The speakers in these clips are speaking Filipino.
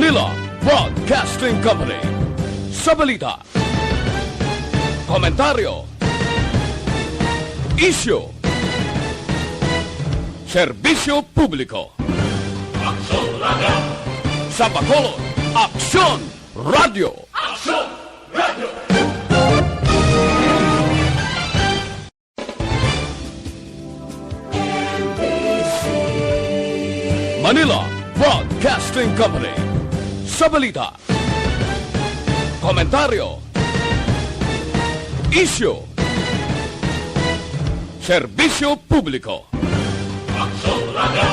Manila Broadcasting Company. Sa balita, komentaryo, isyu, serbisyo publiko. Aksyon Radio! Sa Bacolod, Aksyon Radio! Aksyon Radio! Manila Broadcasting Company. Sa balita, komentaryo, isyu, serbisyo publiko. Aksyon Radio!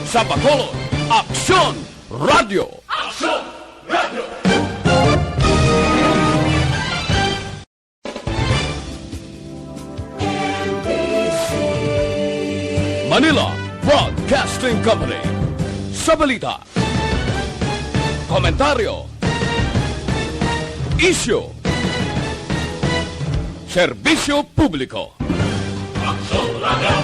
Sa Bacolod, Aksyon Radio! Aksyon Radio! Manila Broadcasting Company. Sa balita, komentaryo, isyu, serbisyo publiko. Aksyon Radio!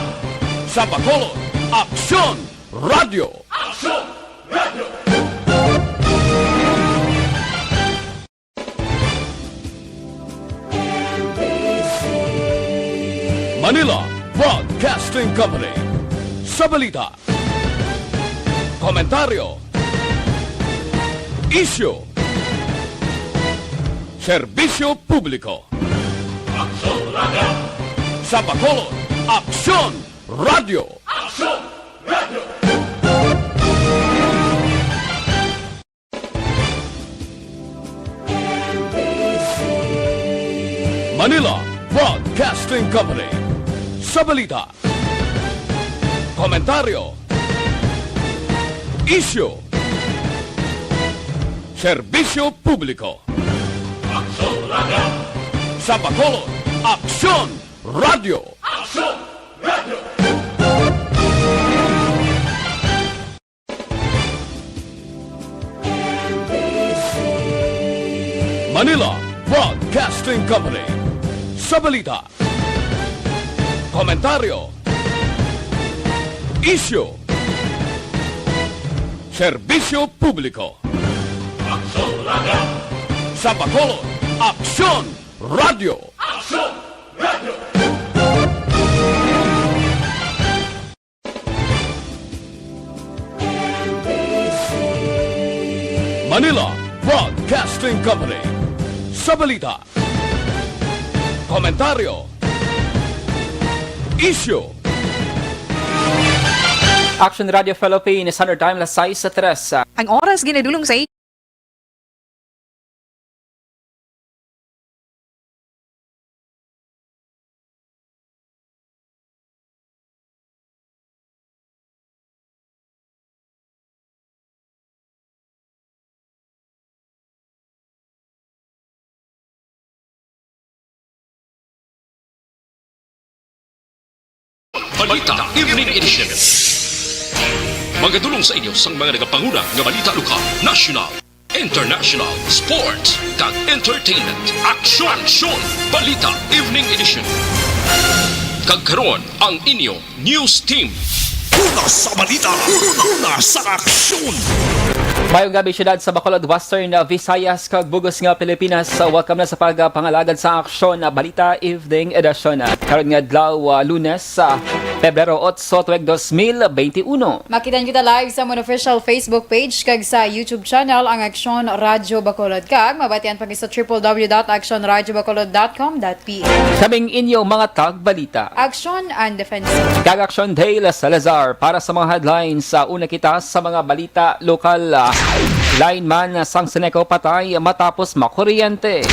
Sa Bacolod, Aksyon Radio! Aksyon Radio! Manila Broadcasting Company. Sa balita, komentaryo, isyu, serbisyo publiko. Aksyon Radio! Sa Bacolod, Aksyon Radio! Aksyon Radio! Manila Broadcasting Company. Sa balita, komentaryo, isyu, serbisyo publiko. Aksyon Radio! Sa Bacolod, Aksyon Radio! Aksyon Radio! Manila Broadcasting Company. Sa balita, komentaryo, isyu, serbisyo publiko. Aksyon Radio! Sa Bacolod, Aksyon Radio! Aksyon Radio! Manila Broadcasting Company. Sa balita, komentaryo, isyu. Action Radio Philippines, Standard Time, alas 6:03. Ang oras ginadulong sa Balita Evening Edition. Magadulong sa inyo sang mga nagapanguna nga balita lokal, national, international, sports, kag entertainment. Aksyon! Balita Evening Edition. Kag karon ang inyo news team. Una sa balita, una sa aksyon. Mayong gabi syudad sa Bacolod, Western Visayas, kag Bugos nga Pilipinas. Welcome na sa pagpangalagad sa aksyon na Balita Evening Edition. Karon nga adlaw Lunes sa Pebrero 8, tuig 2021. Makitan kita live sa mon official Facebook page kag sa YouTube channel ang Aksyon Radio Bacolod, kag mabatian pag sa www.actionradiobacolod.com.ph. Kaming inyo mga tagbalita. Aksyon and Defensive. Kag Aksyon Dale Salazar para sa mga headlines sa una kita sa mga balita lokal. Lineman sang Seneco patay matapos makuryente.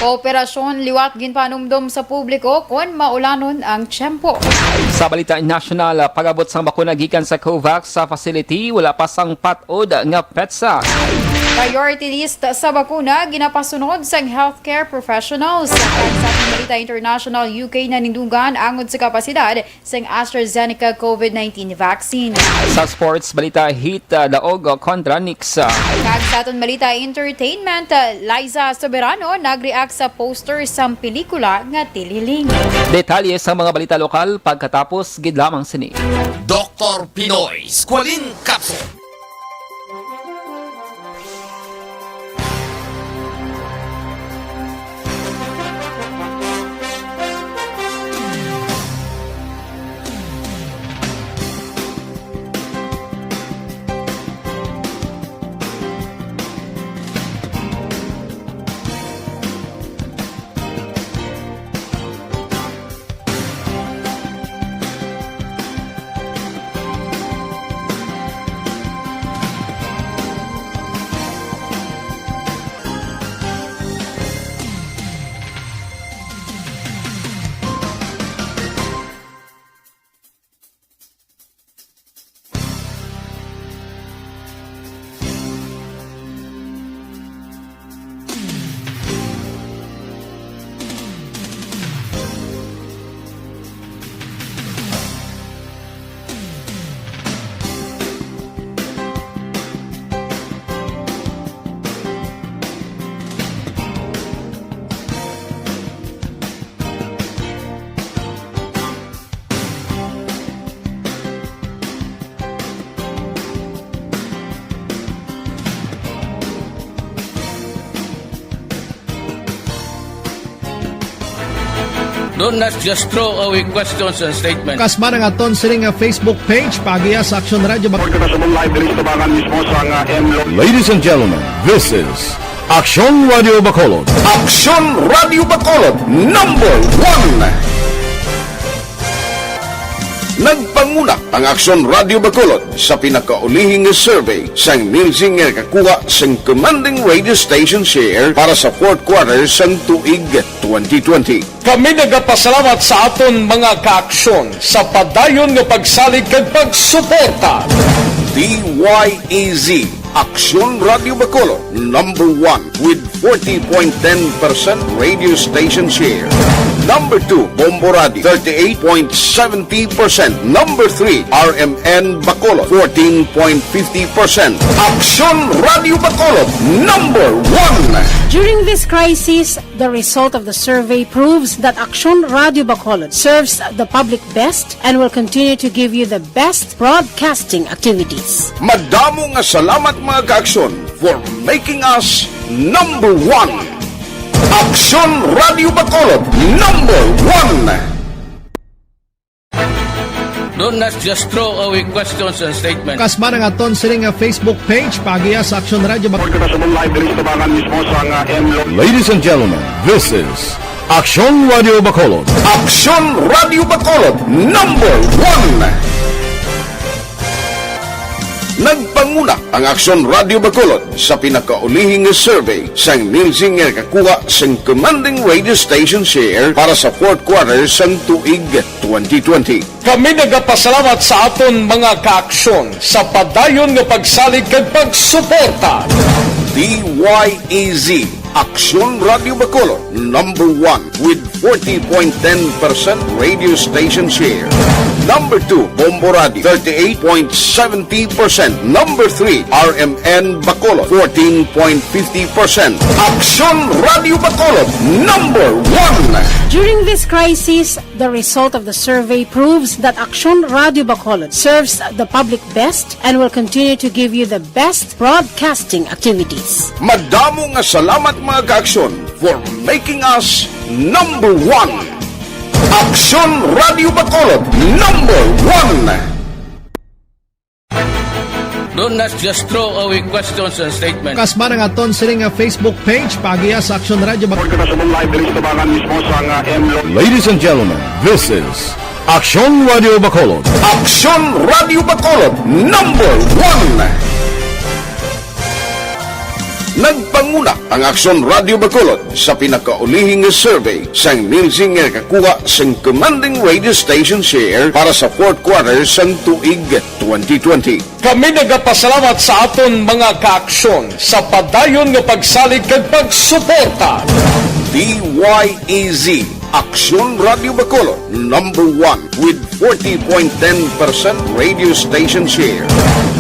Operasyon liwat ginpanumdum sa publiko kon maulanon ang tiyempo. Sa balita national, pag-abot sang bakuna gikan sa COVAX sa facility, wala pa sang patod nga petsa. Priority list sa bakuna ginapasunod sang healthcare professionals. Sa ating balita international, UK nanindugan angod sa kapasidad sang AstraZeneca COVID-19 vaccine. Sa sports balita, hit daog kontra Knicks. Kag sa aton balita entertainment, Liza Soberano nagreact sa poster sang pelikula nga Tililing. Detalye sa mga balita lokal pagkatapos gid lamang sini. Dr. Pinoy Squalin Capsule. Don't not just throw away questions and statements. Kasma ng aton siling Facebook page pagiya sa Aksyon Radio Ladies and gentlemen, this is Aksyon Radio Bacolod. Aksyon Radio Bacolod number 1. Nagpanguna ang Aksyon Radio Bacolod sa pinakaulihing survey sang Nilsing nga kakuha sang commanding radio station share para sa fourth quarter sang tuig 2020. Kami nagapasalamat sa aton mga kaaksyon sa padayon nga pagsalig kag pagsuporta. DYEZ Aksyon Radio Bacolod number 1 with 40.10% radio station share. Number 2, Bombo Radio, 38.70%. Number 3, RMN Bacolod, 14.50%. Aksyon Radio Bacolod, number 1. During this crisis, the result of the survey proves that Aksyon Radio Bacolod serves the public best and will continue to give you the best broadcasting activities. Madamo nga salamat mga kaaksyon for making us number 1. Aksyon Radio Bacolod, number 1. Don't not just throw away questions and statements. Kasma ng aton siling Facebook page pagiya sa Aksyon Radio Ladies and gentlemen, this is Aksyon Radio Bacolod. Aksyon Radio Bacolod, number 1. Nagpanguna ang Aksyon Radio Bacolod sa pinakaulihing survey sang Nilsing nga kakuha sang commanding radio station share para sa fourth quarter sang tuig 2020. Kami nagapasalamat sa aton mga kaaksyon sa padayon nga pagsalig kag pagsuporta. DYEZ Aksyon Radio Bacolod number 1 with 40.10% radio station share. Number 2, Bombo Radio, 38.70%. Number 3, RMN Bacolod, 14.50%. Aksyon Radio Bacolod, number 1. During this crisis, the result of the survey proves that Aksyon Radio Bacolod serves the public best and will continue to give you the best broadcasting activities. Madamo nga salamat mga kaaksyon for making us number 1. Aksyon Radio Bacolod, number 1. Don't not just throw away questions and statements. Kasma ng aton siling Facebook page pagiya sa Aksyon Radio Ladies and gentlemen, this is Aksyon Radio Bacolod. Aksyon Radio Bacolod, number 1. Nagpanguna ang Aksyon Radio Bacolod sa pinakaulihing survey sang Nilsing nga kakuha sang commanding radio station share para sa fourth quarter sang tuig 2020. Kami nagapasalamat sa aton mga kaaksyon sa padayon nga pagsalig kag pagsuporta. DYEZ Aksyon Radio Bacolod number 1 with 40.10% radio station share.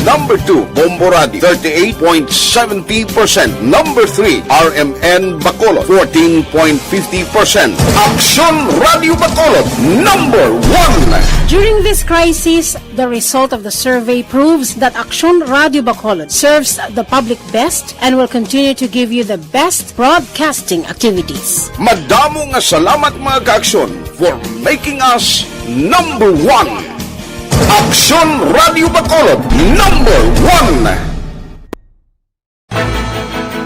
Number 2, Bombo Radio, 38.70%. Number 3, RMN Bacolod, 14.50%. Aksyon Radio Bacolod, number 1. During this crisis, the result of the survey proves that Aksyon Radio Bacolod serves the public best and will continue to give you the best broadcasting activities. Madamo nga salamat mga kaaksyon for making us number 1. Aksyon Radio Bacolod, number 1.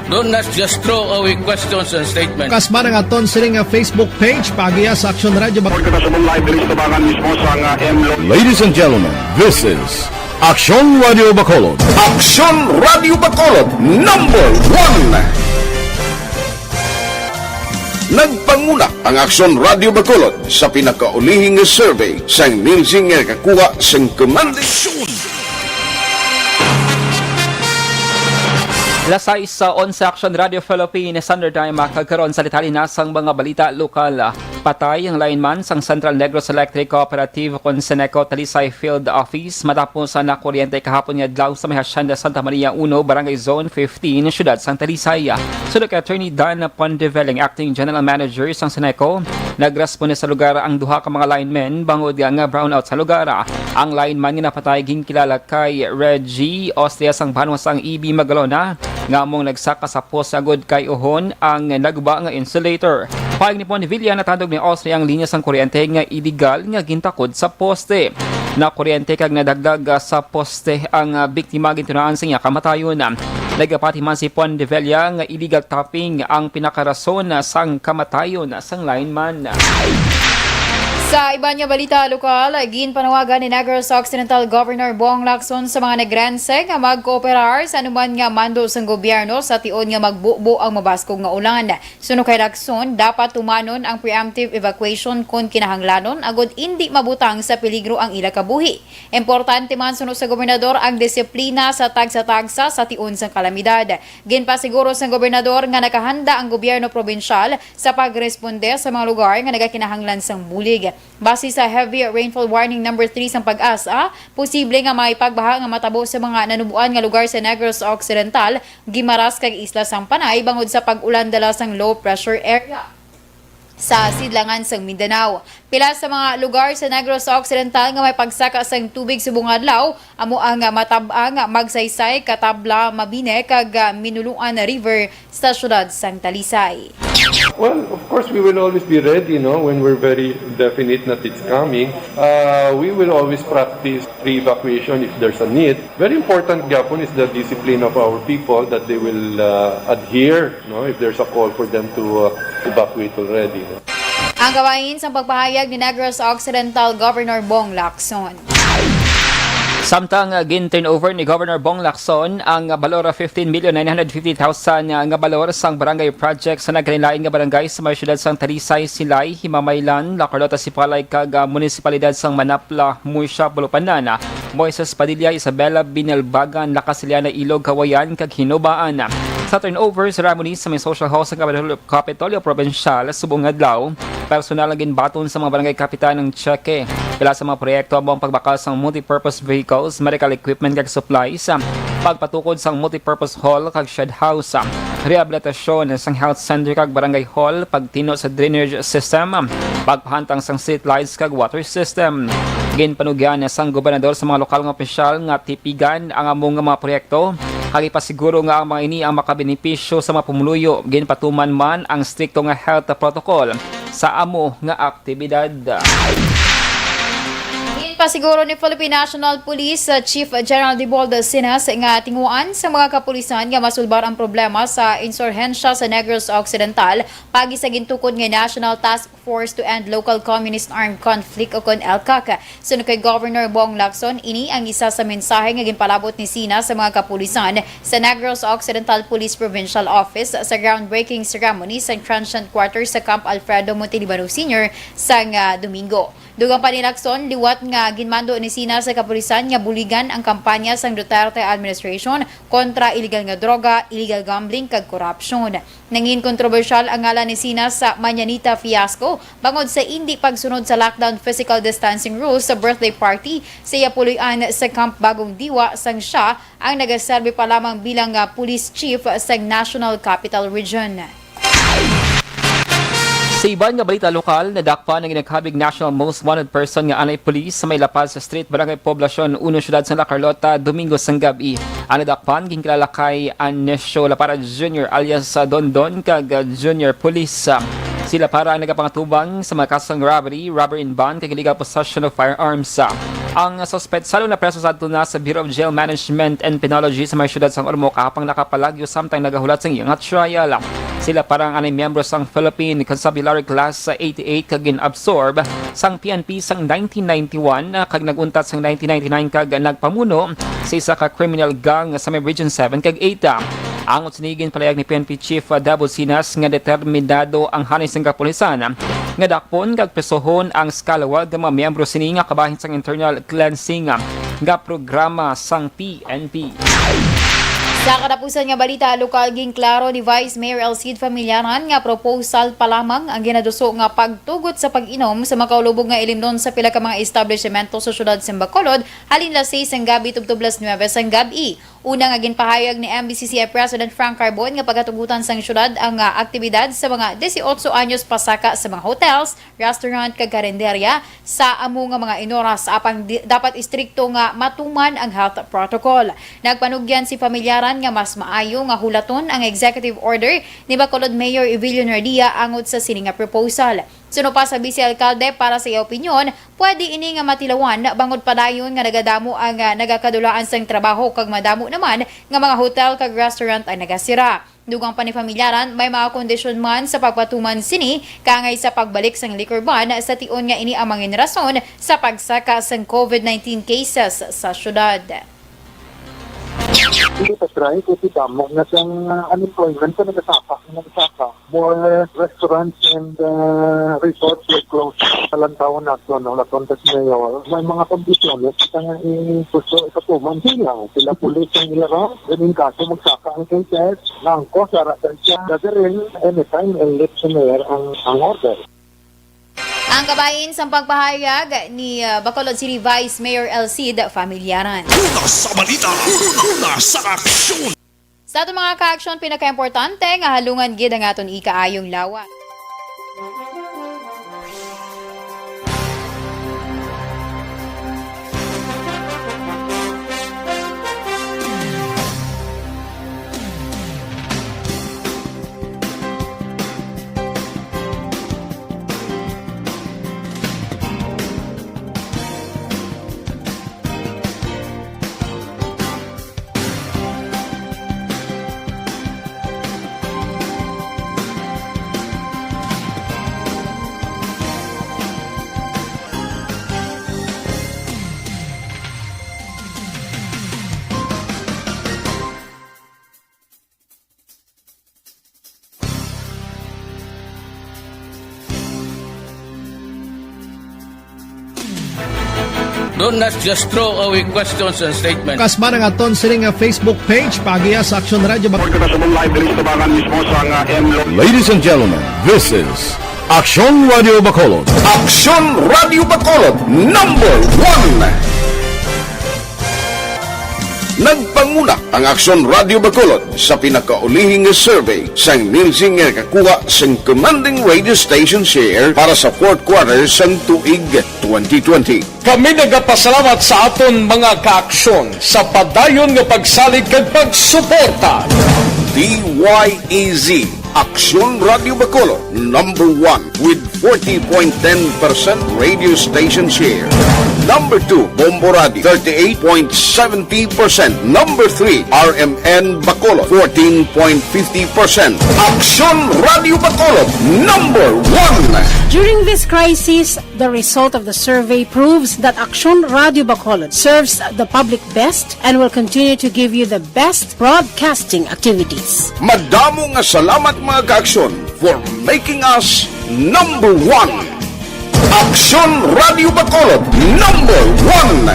Don't not just throw away questions and statements. Kasma ng aton siling Facebook page pagiya sa Aksyon Radio Ladies and gentlemen, this is Aksyon Radio Bacolod. Aksyon Radio Bacolod, number 1. Nagpanguna ang Aksyon Radio Bacolod sa pinakaulihing survey sang Nilsing nga kakuha sang commanding Lasay sa 11 Action Radio Philippines Standard Time makagkaroon sa litalinasang mga balita lokal. Patay ang lineman sang Central Negros Electric Cooperative kon Seneco Talisay Field Office matapos na kuryente kahapon nga adlaw sa may Hacienda Santa Maria 1, Barangay Zone 15, Siyudad sang Talisay. Sulod kay Attorney Dan Pondeveling, Acting General Manager sang Seneco, nagresponde sa lugar ang duha ka mga linemen bangod nga brownout sa lugar. Ang lineman nga napatay ginkilala kay Reggie Ostia sang Banwas ang EB Magalona. nga among nagsaka sa post agod kay uhon ang nagba nga insulator. Pag ni Ponvilla natandog ni Austria ang linya sang kuryente nga illegal nga gintakod sa poste. Na kuryente kag nadagdag sa poste ang biktima gintunaan sa iya kamatayon. Nagapati man si Ponvilla nga illegal tapping ang pinakarason sang kamatayon sang lineman. Sa iba niya balita lokal, ginpanawagan ni Negros Occidental Governor Bong Lacson sa mga nagrense nga magkooperar sa anuman nga mando sa gobyerno sa tion nga magbubo ang mabaskog nga ulan. Suno kay Lacson, dapat tumanon ang preemptive evacuation kung kinahanglanon agod hindi mabutang sa peligro ang ila kabuhi. Importante man suno sa gobernador ang disiplina sa tagsa-tagsa sa tion sa kalamidad. Ginpasiguro sa gobernador nga nakahanda ang gobyerno probinsyal sa pagresponde sa mga lugar nga nagakinahanglan sang bulig. Base sa heavy rainfall warning number 3 sang Pag-asa, posible nga may pagbaha nga matabo sa mga nanubuan nga lugar sa Negros Occidental, Guimaras kag Isla sang Panay bangod sa pag-ulan dala sang low pressure area sa sidlangan sang Mindanao. Pila sa mga lugar sa Negros Occidental nga may pagsaka sang tubig subong adlaw, amo ang matab-ang Magsaysay, Katabla, Mabine kag Minuluan River sa syudad sang Talisay. Well, of course, we will always be ready, when we're very definite that it's coming. We will always practice pre-evacuation if there's a need. Very important, Gapon, is the discipline of our people that they will adhere, if there's a call for them to evacuate already. Ang gawain sa pagpahayag ni Negros Occidental Governor Bong Lacson. Samtang gin-turn over ni Governor Bong Lacson ang balor 15,950,000 nga balor sang barangay project sa nagkanilaing nga barangay sa mga syudad sang Talisay, Silay, Himamaylan, La Carlota, Sipalay kag munisipalidad sang Manapla, Mursya, Bulupanan, Moises Padilla, Isabela, Binalbagan, Lacasiliana, Ilog, Kawayan kag Hinobaan. Sa turnover ceremony sa may social hall sa Kapitolyo Provincial subong adlaw, personal ang ginbaton sa mga barangay kapitan ng Cheque. Pila sa mga proyekto ang pagbakal sang multipurpose vehicles, medical equipment kag supplies, pagpatukod sang multipurpose hall kag shed house, rehabilitasyon sang health center kag barangay hall, pagtino sa drainage system, pagpahantang sang street lights kag water system. Ginpanugyan sang gobernador sa mga lokal nga opisyal nga tipigan ang among mga proyekto kag ipasiguro nga ang mga ini ang makabenepisyo sa mga pumuluyo. Ginpatuman man ang strikto nga health protocol sa amo nga aktibidad. Pasiguro ni Philippine National Police Chief General Diboldo Sinas nga tinguan sa mga kapulisan nga masulbar ang problema sa insurhensya sa Negros Occidental pagi sa gintukod nga National Task Force to End Local Communist Armed Conflict o kon LCAC. Sunod kay Governor Bong Lacson, ini ang isa sa mensahe nga ginpalabot ni Sinas sa mga kapulisan sa Negros Occidental Police Provincial Office sa groundbreaking ceremony sa transient quarters sa Camp Alfredo Montelibano Sr. sang Domingo. Dugang pa ni Lacson, liwat nga ginmando ni Sinas sa kapulisan nga buligan ang kampanya sang Duterte administration kontra illegal nga droga, illegal gambling kag corruption. Nangin kontrobersyal ang ngalan ni Sinas sa Mañanita fiasco bangod sa hindi pagsunod sa lockdown physical distancing rules sa birthday party sa Yapuloyan sa Camp Bagong Diwa sang siya ang nagaserbe pa lamang bilang police chief sa National Capital Region. Sa iban nga balita lokal, nadakpan ang ginaghabig national most wanted person nga anay police sa may Lapaz sa Street, Barangay Poblacion, Uno, Syudad sa La Carlota, Domingo sang gabi. Ang nadakpan, ginkilala kay Anesio Lapara Jr. alias Dondon kag Junior Police. Sila para ang nagapangatubang sa mga kasong robbery in bond, kag illegal possession of firearms. Ang suspect salo na preso sa na sa Bureau of Jail Management and Penology sa may syudad sang Ormoc kapang nakapalagyo samtang nagahulat sang iyang trial. Sila parang anay miyembro sang Philippine Constabulary Class 88 kag ginabsorb sang PNP sang 1991 kag naguntat sang 1999 kag nagpamuno sa isa ka criminal gang sa may Region 7 kag 8. Ang utsinigin palayag ni PNP Chief Dabo Sinas nga determinado ang hanis ng kapulisan nga dakpon kag presohon ang skalawag nga mga miyembro sini nga kabahin sang internal cleansing nga programa sang PNP. Sa katapusan nga balita, lokal ging klaro ni Vice Mayor Elcid Familiaran nga proposal pa lamang ang ginaduso nga pagtugot sa pag-inom sa makaulubog nga ilimnon sa pila ka mga establishmento sa syudad sa Bacolod halin 6 ang gabi tubtub 9 sang gabi. Una nga ginpahayag ni MBCCI President Frank Carbon nga pagatugutan sang syudad ang aktibidad sa mga 18 anyos pasaka sa mga hotels, restaurant kag karinderya sa amo nga mga inoras apang dapat istrikto nga matuman ang health protocol. Nagpanugyan si pamilyaran nga mas maayo nga hulaton ang executive order ni Bacolod Mayor Evelio Nardia angod sa sini nga proposal. Suno pa sa Vice Alcalde para sa iya opinyon, pwede ini nga matilawan bangod padayon nga nagadamo ang nagakadulaan sang trabaho kag madamo naman nga mga hotel kag restaurant ang nagasira. Dugang pa ni pamilyaran, may mga kondisyon man sa pagpatuman sini kangay sa pagbalik sang liquor ban sa tion nga ini ang mangin rason sa pagsaka sang COVID-19 cases sa syudad. Hindi pa try kasi damo na siyang unemployment sa nagsaka. More restaurants and resorts were closed sa lantawan natin, Laton tas Mayor. May mga kondisyones sa nga gusto ikatuman sila pulis ang ilara, ganin kaso magsaka ang cases, nangko, saratan siya, gagarin anytime elect sa Mayor ang order. Ang kabahin sa pagpahayag ni Bacolod City Vice Mayor Elcid Familyaran. Una sa balita, una sa aksyon. Sa ato mga ka-aksyon, pinaka-importante nga halungan gid ang aton ikaayong lawas. Do not just throw away questions and statements. Kasman ang aton sining nga Facebook page pagiya sa Aksyon Radio Bacolod. Ladies and gentlemen, this is Aksyon Radio Bacolod. Aksyon Radio Bacolod #1. Nagpanguna ang Aksyon Radio Bacolod sa pinakaulihing survey sang Nielsen nga kakuha sang commanding radio station share para sa fourth quarter sang tuig 2020. Kami nagapasalamat sa aton mga kaaksyon sa padayon nga pagsalig kag pagsuporta. DYEZ Aksyon Radio Bacolod #1 with 40.10% radio station share. Number 2, Bombo Radio, 38.70%. Number 3, RMN Bacolod, 14.50%. Aksyon Radio Bacolod #1. During this crisis, the result of the survey proves that Aksyon Radio Bacolod serves the public best and will continue to give you the best broadcasting activities. Madamo nga salamat mga kaaksyon for making us #1. Aksyon Radio Bacolod #1.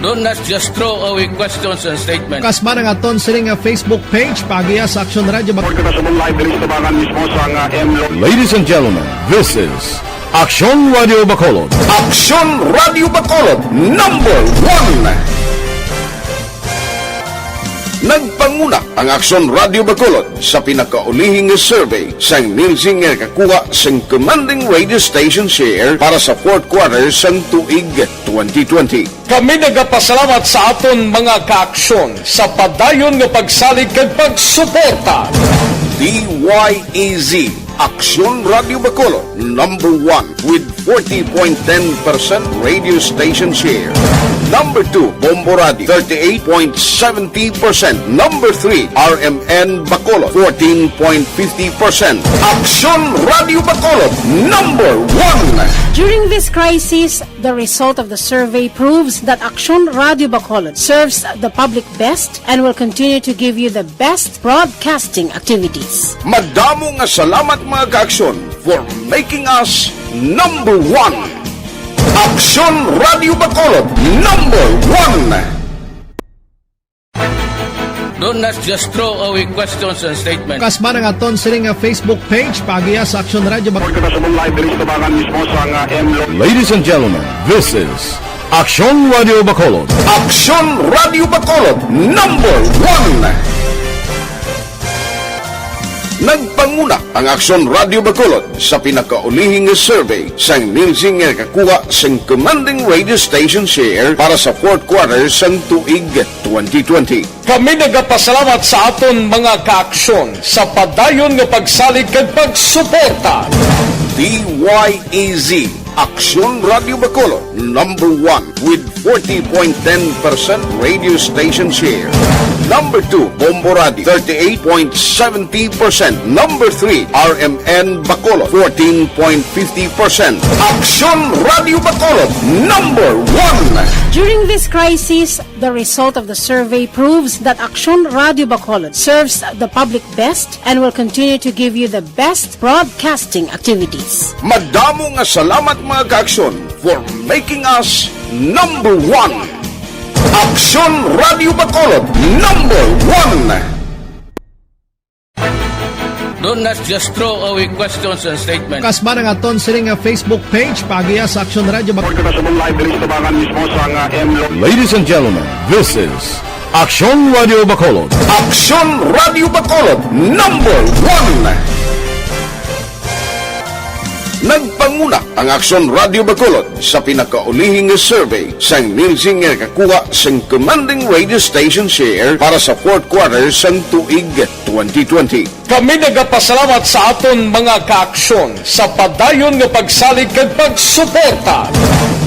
Do not just throw away questions and statements. Kasman ang aton sining nga Facebook page pagiya sa Aksyon Radio Bacolod. Ladies and gentlemen, this is Aksyon Radio Bacolod. Aksyon Radio Bacolod #1. Nagpanguna ang Aksyon Radio Bacolod sa pinakaulihing survey sang Nielsen nga kakuha sang commanding radio station share para sa fourth quarter sang tuig 2020. Kami nagapasalamat sa aton mga kaaksyon sa padayon nga pagsalig kag pagsuporta. DYEZ Aksyon Radio Bacolod #1 with 40.10% radio station share. Number 2, Bombo Radio, 38.70%. Number 3, RMN Bacolod, 14.50%. Aksyon Radio Bacolod #1. During this crisis, the result of the survey proves that Aksyon Radio Bacolod serves the public best and will continue to give you the best broadcasting activities. Madamo nga salamat mga kaaksyon for making us #1. Aksyon Radio Bacolod #1. Do not just throw away questions and statements. Kasman ang aton sining nga Facebook page pagiya sa Aksyon Radio Bacolod. Ladies and gentlemen, this is Aksyon Radio Bacolod. Aksyon Radio Bacolod number 1. Nagpanguna ang Aksyon Radio Bacolod sa pinakaulihing survey sang Nielsen nga kakuha sang commanding radio station share para sa fourth quarter sang tuig 2020. Kami nagapasalamat sa aton mga kaaksyon sa padayon nga pagsalig kag pagsuporta. DYEZ Aksyon Radio Bacolod number 1 with 40.10% radio station share. Number 2, Bombo Radio 38.70%. Number 3, RMN Bacolod 14.50%. Aksyon Radio Bacolod number 1. During this crisis, the result of the survey proves that Aksyon Radio Bacolod serves the public best and will continue to give you the best broadcasting activities. Madamo nga salamat mga kaaksyon for making us number 1. Aksyon Radio Bacolod number 1. Don't just throw away questions and statements. Kasma ng aton sining nga Facebook page pagiya sa Aksyon Radio Bacolod. Ladies and gentlemen, this is Aksyon Radio Bacolod. Aksyon Radio Bacolod number 1. Nagpanguna ang Aksyon Radio Bacolod sa pinakaulihing survey sang Nielsen nga kakuha sang commanding radio station share para sa fourth quarter sang tuig 2020. Kami nagapasalamat sa aton mga kaaksyon sa padayon nga pagsalig kag pagsuporta.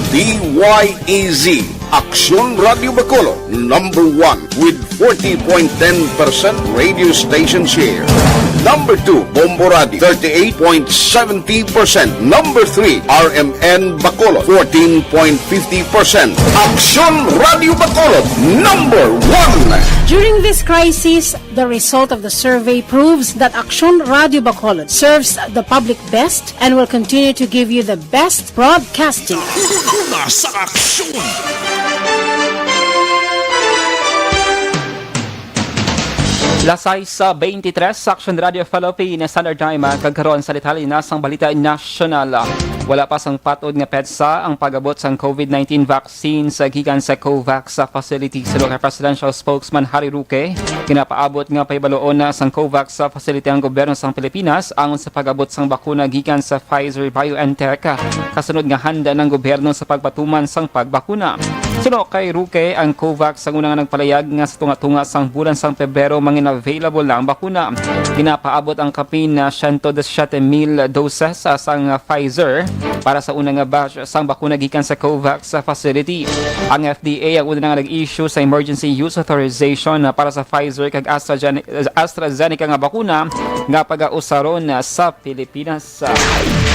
DYEZ Aksyon Radio Bacolod number 1 with 40.10% radio station share. Number 2, Bombo Radio 38.70%. Number 3, RMN Bacolod 14.50%. Aksyon Radio Bacolod number 1. During this crisis, the result of the survey proves that Aksyon Radio Bacolod serves the public best and will continue to give you the best broadcasting. Una sa aksyon! Lasay sa 23 sa Aksyon Radio Philippines Standard Time kagkaroon sa litali nasang balita nasyonal. Wala pa sang patod nga petsa ang pag-abot sang COVID-19 vaccine sa gikan sa COVAX facility. Sa local presidential spokesman Harry Roque, ginapaabot nga paibaloon na sang COVAX facility ang gobyerno sang Pilipinas angon sa pag-abot sang bakuna gikan sa Pfizer BioNTech. Kasunod nga handa ng gobyerno sa pagpatuman sang pagbakuna. Suno kay Roque, ang COVAX ang unang nagpalayag nga sa tunga-tunga sang bulan sang Pebrero mangin available na ang bakuna. Ginapaabot ang kapin na 117,000 doses sang Pfizer para sa unang batch sang bakuna gikan sa COVAX facility. Ang FDA ang unang nag-issue sa emergency use authorization para sa Pfizer kag AstraZeneca nga bakuna nga pag-ausaron sa Pilipinas.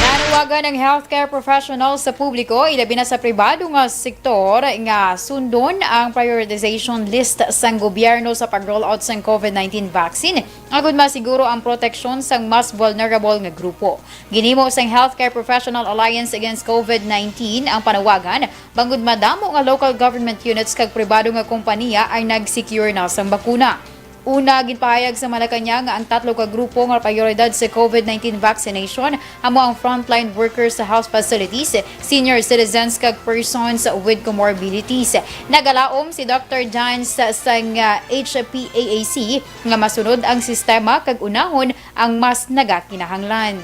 Nanawagan ng healthcare professionals sa publiko, ilabi na sa pribado nga sektor nga sundon ang prioritization list sang gobyerno sa pag-roll out sang COVID-19 vaccine. Agud masiguro ang proteksyon sang mas vulnerable nga grupo. Ginimo sang Healthcare Professional Alliance Against COVID-19 ang panawagan bangod madamo nga local government units kag pribado nga kompanya ay nag-secure na sang bakuna. Una, ginpahayag sa Malacanang nga ang tatlo ka grupo nga prioridad sa COVID-19 vaccination amo ang frontline workers sa health facilities, senior citizens kag persons with comorbidities. Nagalaom si Dr. Jans sang HPAAC nga masunod ang sistema kag unahon ang mas nagakinahanglan.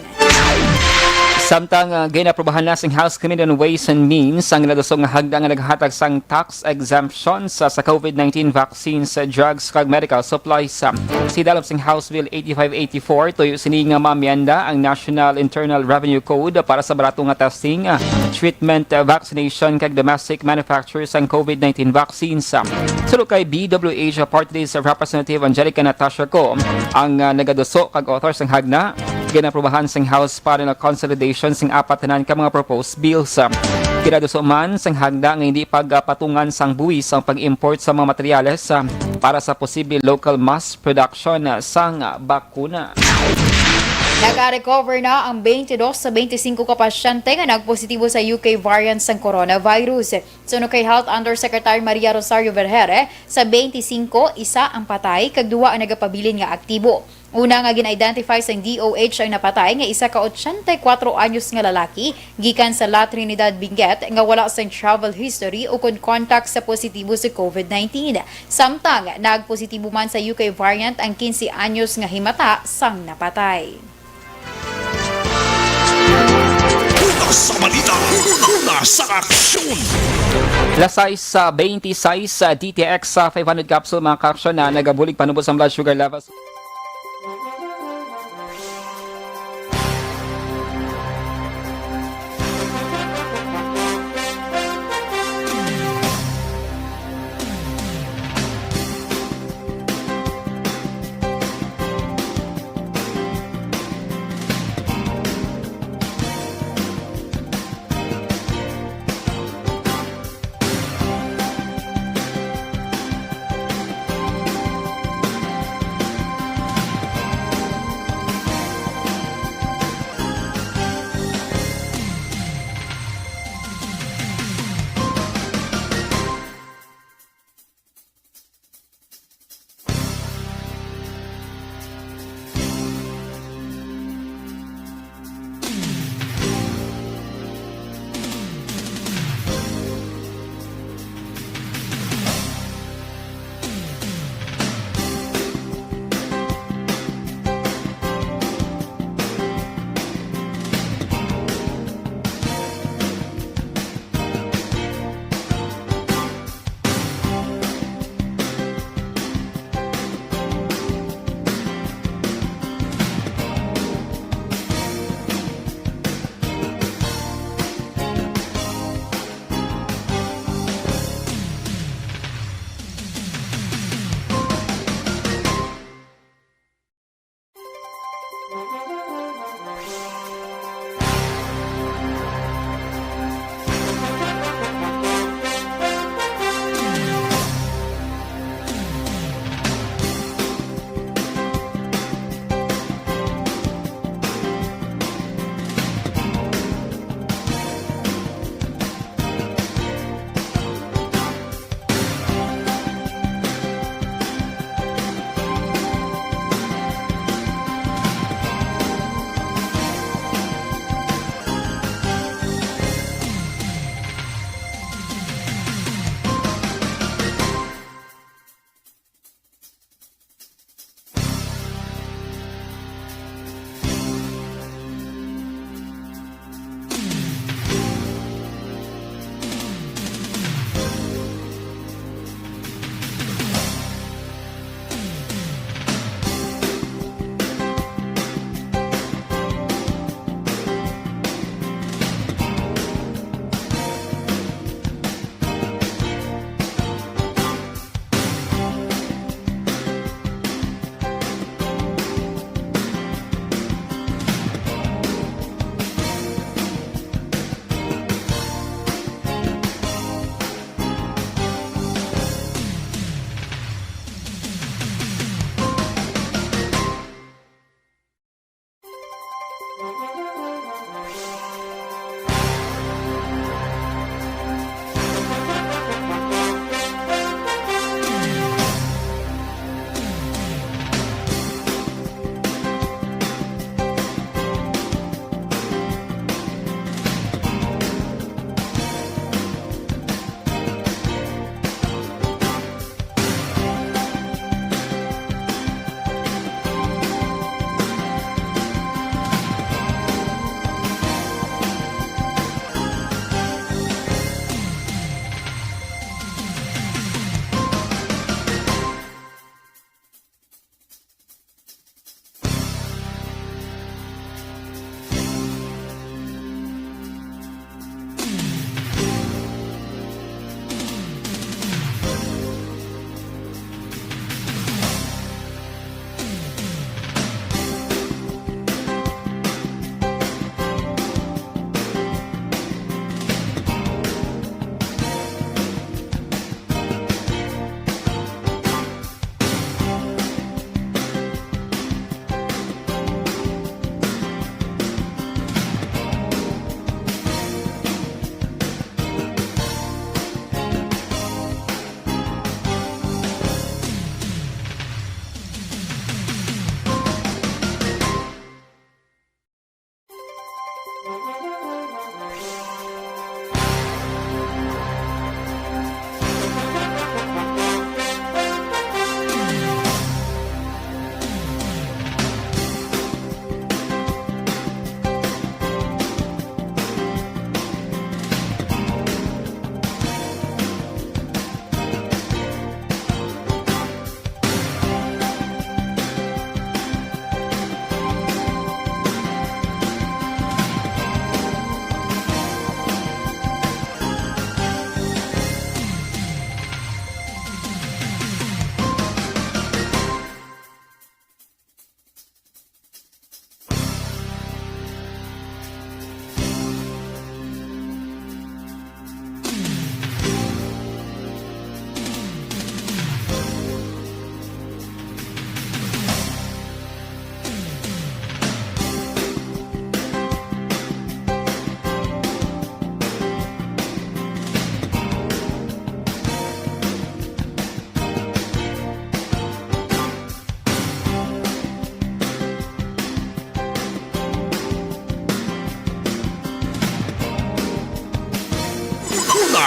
Samtang ginaprobahan na sing House Committee on Ways and Means ang nadusog nga hagda nga naghatag sang tax exemptions sa COVID-19 vaccines, drugs kag medical supplies. Sidalom sing House Bill 8584 tuyo sini nga mamyenda ang National Internal Revenue Code para sa barato nga testing, treatment, vaccination kag domestic manufacturers sang COVID-19 vaccines. Sulo kay BWH Party List Representative Angelica Natasha Co ang nagaduso kag author sang hagna. Ginaprobahan sing House para na consolidation sing apatanan ka mga proposed bills. Kinaduso man sing hagda nga hindi pagpatungan sang buwis ang pag-import sa mga materyales para sa posible local mass production sang bakuna. Naka-recover na ang 22 sa 25 ka pasyente nga nagpositibo sa UK variant sang coronavirus. Suno kay Health Undersecretary Maria Rosario Vergere, sa 25 isa ang patay kag duwa ang nagapabilin nga aktibo. Una nga gin-identify sa DOH ang napatay nga isa ka 84 anyos nga lalaki gikan sa La Trinidad, Benguet nga wala sa travel history o kon contact sa positibo sa COVID-19. Samtang nagpositibo man sa UK variant ang 15 anyos nga himata sang napatay. Una sa balita, una sa aksyon. Lasay sa 26 sa DTX sa 500 capsule mga kaaksyon na nagabulig panubos ang blood sugar levels.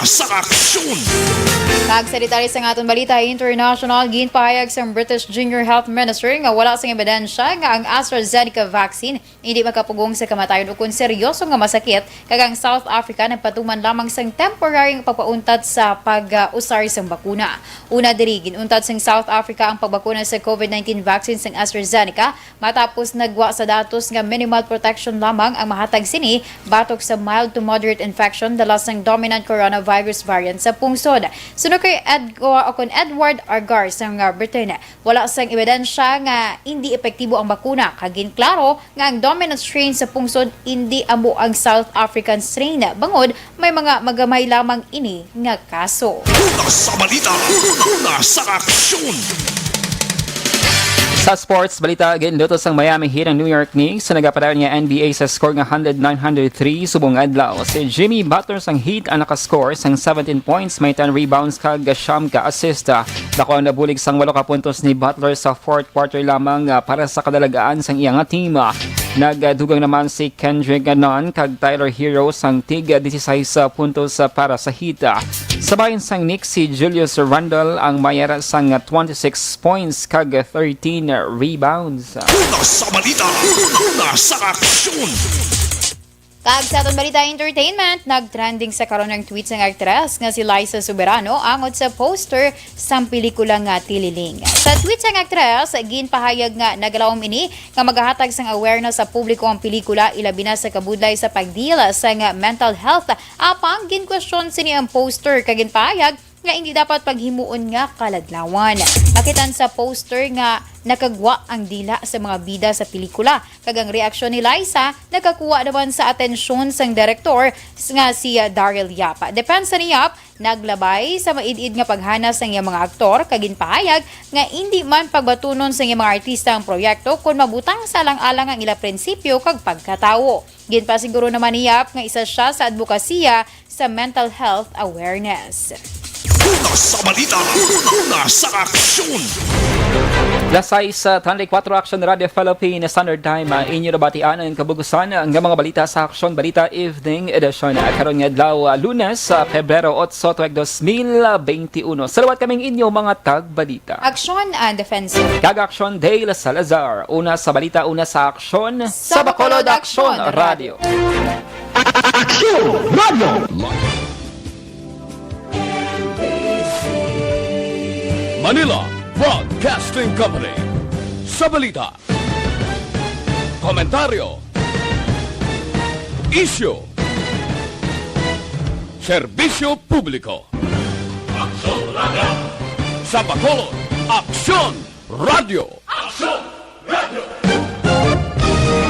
Una sa aksyon! Nagsalita rin sa atong balita international, ginpahayag sa British Junior Health Minister nga wala sang ebidensya nga ang AstraZeneca vaccine hindi makapugong sa kamatayon o kung seryoso nga masakit kagang South Africa nagpatuman lamang sang temporary pagpauntad sa pag-usar sang bakuna. Una diri ginuntad sang South Africa ang pagbakuna sa COVID-19 vaccine sang AstraZeneca matapos nagwa sa datos nga minimal protection lamang ang mahatag sini batok sa mild to moderate infection dala sang dominant coronavirus variant sa pungsod. Sunod kay Edward Argar sa Britain, wala sang ebidensya nga hindi epektibo ang bakuna. Kagin klaro nga ang dominant strain sa pungsod hindi amo ang South African strain. Bangod, may mga magamay lamang ini nga kaso. Una sa balita! Una sa aksyon! Sa sports, balita ginlutos ang Miami Heat ang New York Knicks sa nagapadayon niya NBA sa score nga 100-903 subong adlaw. Si Jimmy Butler sang Heat ang nakascore sang 17 points, may 10 rebounds kag 9 ka assist. Dako ang nabulig sang 8 ka puntos ni Butler sa fourth quarter lamang para sa kadalagaan sang iyang team. Nagdugang naman si Kendrick Nunn kag Tyler Hero sang tig 16 puntos para sa Heat. Sabayan sang Knicks si Julius Randle ang mayara sang 26 points kag 13 rebounds. Una sa balita! Una sa aksyon! Kag sa atong balita entertainment, nagtrending sa karon ng tweet ng aktres nga si Liza Soberano angod sa poster sang pelikula nga Tililing. Sa tweet sang aktres, ginpahayag nga nagalawom ini nga maghahatag sang awareness sa publiko ang pelikula ilabi na sa kabudlay sa pagdeal sa nga mental health. Apang ginkwestiyon sini ang poster kag ginpahayag nga hindi dapat paghimuon nga kaladlawan. Makitan sa poster nga nakagwa ang dila sa mga bida sa pelikula. Kagang reaksyon ni Liza, nakakuha naman sa atensyon sang direktor nga si Daryl Yap. Depensa ni Yap, naglabay sa maid-id nga paghanas ng iyang mga aktor, kaginpahayag nga hindi man pagbatunon sa iyang mga artista ang proyekto kung mabutang sa alang-alang ang ila prinsipyo kag pagkatawo. Ginpasiguro naman ni Yap nga isa siya sa advokasya sa mental health awareness. Una sa balita! Una sa aksyon! Lasay sa 34 Action Radio Philippines Standard Time, inyo nabatian ang kabugusan ng mga balita sa Action Balita Evening Edition. Karon nga adlaw Lunes, Pebrero 8, 2021. Salawat kaming inyo mga tagbalita. Action and Defensive. Kag-Action Dale Salazar. Una sa balita, una sa aksyon. Sa Bacolod Action Radio. Action Radio! Manila Broadcasting Company. Sa balita, komentaryo, issue, serbisyo publiko. Aksyon Radio! Sa Bacolod, Aksyon Radio! Aksyon!